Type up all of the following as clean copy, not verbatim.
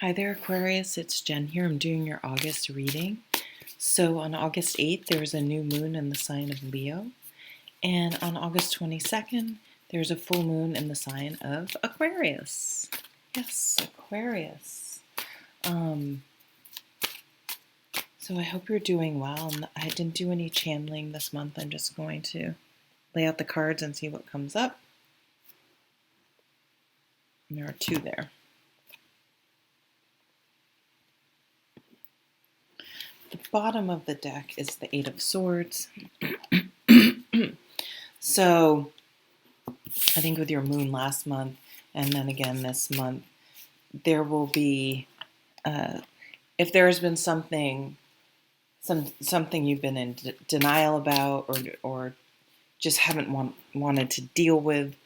Hi there, Aquarius. It's Jen here. I'm doing your August reading. So on August 8th, there's a new moon in the sign of Leo. And on August 22nd, there's a full moon in the sign of Aquarius. Yes, Aquarius. So I hope you're doing well. I didn't do any channeling this month. I'm just going to lay out the cards and see what comes up. And there are two there. The bottom of the deck is the Eight of Swords. So I think with your moon last month and then again this month, there will be, if there has been something you've been in denial about or just haven't wanted to deal with,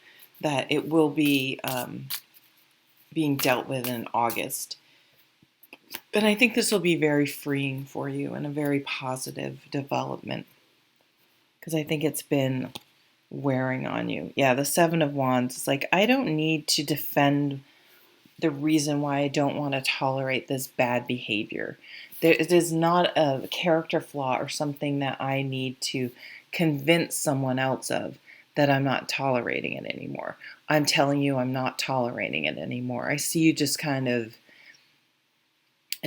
that it will be being dealt with in August. And I think this will be very freeing for you and a very positive development, because I think it's been wearing on you. Yeah, the Seven of Wands is like, I don't need to defend the reason why I don't want to tolerate this bad behavior. It is not a character flaw or something that I need to convince someone else of that I'm not tolerating it anymore. I'm telling you I'm not tolerating it anymore. I see you just kind of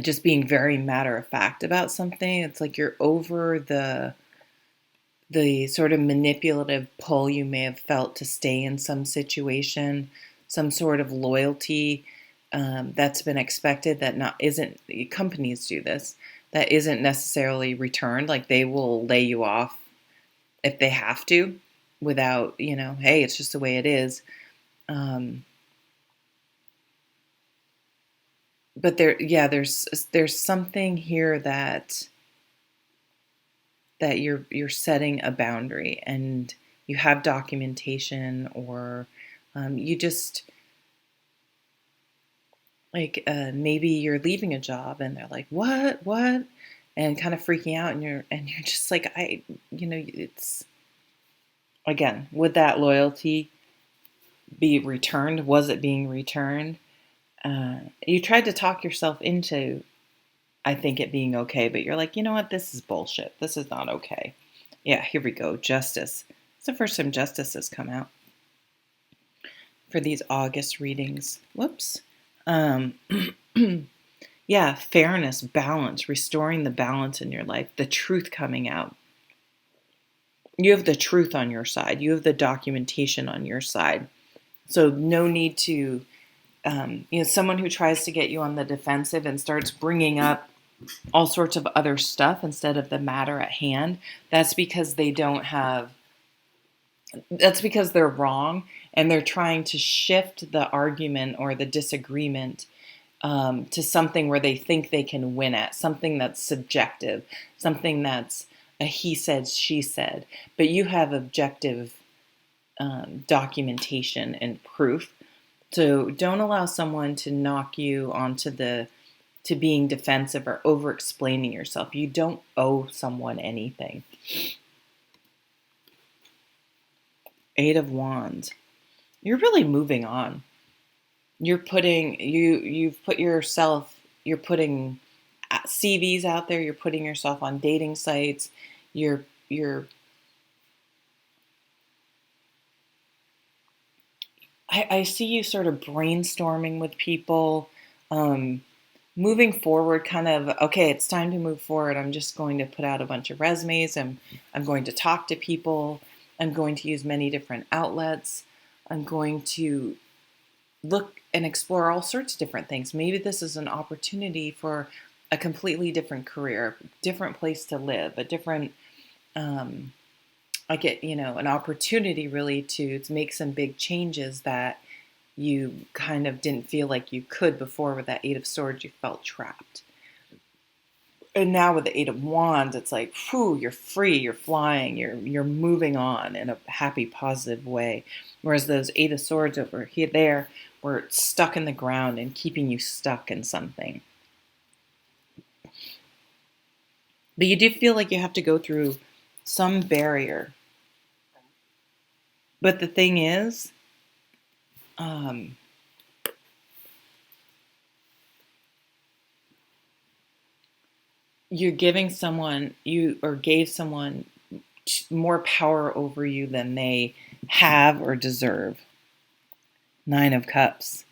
just being very matter of fact about something. It's like you're over the sort of manipulative pull you may have felt to stay in some situation, some sort of loyalty that's been expected that isn't, companies do this, that isn't necessarily returned. Like they will lay you off if they have to without, hey, it's just the way it is. But there's something here that you're setting a boundary, and you have documentation, or you just like maybe you're leaving a job and they're like, what, and kind of freaking out, and you're just like, it's, again, would that loyalty be returned? Was it being returned? You tried to talk yourself into, I think, it being okay, but you're like, you know what, this is bullshit. This is not okay. Yeah, here we go. Justice. It's the first time justice has come out for these August readings. Whoops. Yeah, fairness, balance, restoring the balance in your life, the truth coming out. You have the truth on your side. You have the documentation on your side. So no need to, someone who tries to get you on the defensive and starts bringing up all sorts of other stuff instead of the matter at hand, that's because that's because they're wrong, and they're trying to shift the argument or the disagreement to something where they think they can win at, something that's subjective, something that's a he said, she said. But you have objective documentation and proof. So don't allow someone to knock you onto to being defensive or over explaining yourself. You don't owe someone anything. Eight of Wands. You're really moving on. You've put yourself, you're putting CVs out there, you're putting yourself on dating sites, you're I see you sort of brainstorming with people, moving forward, kind of, okay, it's time to move forward. I'm just going to put out a bunch of resumes. I'm going to talk to people. I'm going to use many different outlets. I'm going to look and explore all sorts of different things. Maybe this is an opportunity for a completely different career, different place to live, a different, an opportunity really to make some big changes that you kind of didn't feel like you could before. With that Eight of Swords, you felt trapped. And now with the Eight of Wands, it's like, whew, you're free, you're flying, you're moving on in a happy, positive way. Whereas those Eight of Swords over there were stuck in the ground and keeping you stuck in something. But you do feel like you have to go through some barrier. But the thing is, you're giving someone, you or gave someone more power over you than they have or deserve. Nine of Cups.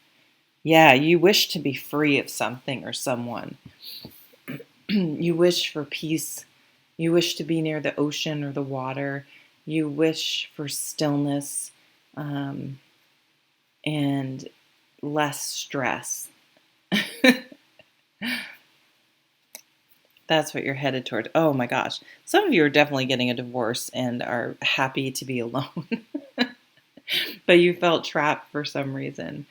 Yeah, you wish to be free of something or someone. You wish for peace. You wish to be near the ocean or the water. You wish for stillness, um, and less stress. That's what you're headed toward. Oh my gosh. Some of you are definitely getting a divorce and are happy to be alone, but you felt trapped for some reason.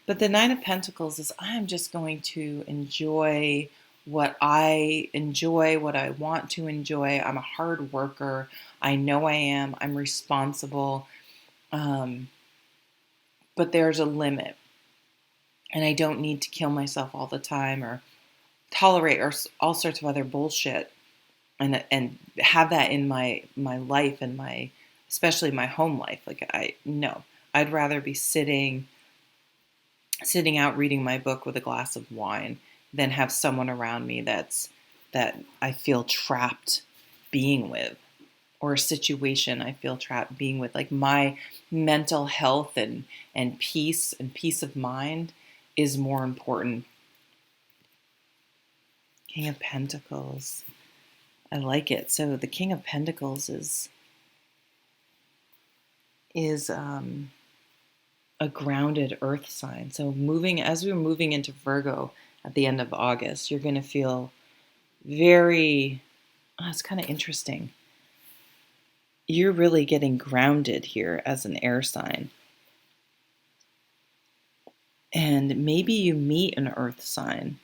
But the Nine of Pentacles is, I'm just going to enjoy what I enjoy, what I want to enjoy. I'm a hard worker. I know I am. I'm responsible. Um, but there's a limit. And I don't need to kill myself all the time or tolerate or all sorts of other bullshit and have that in my life and my, especially my home life. Like, I no, I'd rather be sitting out reading my book with a glass of wine than have someone around me that I feel trapped being with, or a situation I feel trapped being with. Like, my mental health and peace of mind is more important. King of Pentacles. I like it. So the King of Pentacles is a grounded earth sign. So as we're moving into Virgo at the end of August, you're going to feel very, it's kind of interesting. You're really getting grounded here as an air sign. And maybe you meet an earth sign.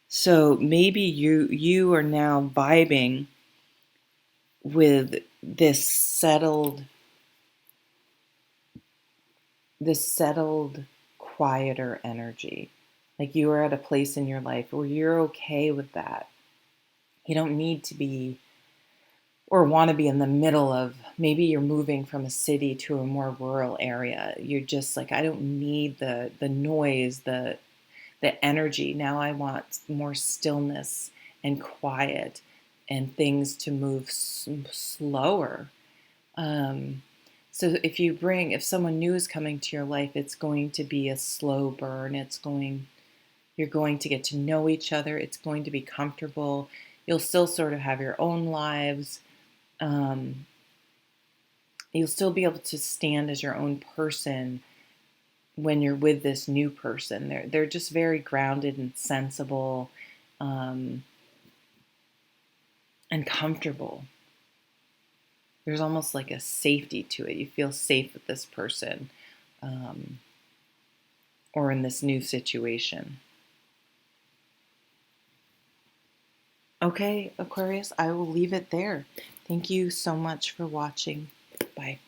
So maybe you are now vibing with this settled, quieter energy. Like, you are at a place in your life where you're okay with that. You don't need to be or want to be in the middle of, maybe you're moving from a city to a more rural area. You're just like, I don't need the noise, the energy. Now I want more stillness and quiet and things to move slower. So if someone new is coming to your life, it's going to be a slow burn. You're going to get to know each other. It's going to be comfortable. You'll still sort of have your own lives. Um, you'll still be able to stand as your own person when you're with this new person. They're just very grounded and sensible, um, and comfortable. There's almost like a safety to it. You feel safe with this person, um, or in this new situation. Okay, Aquarius, I will leave it there. Thank you so much for watching. Bye.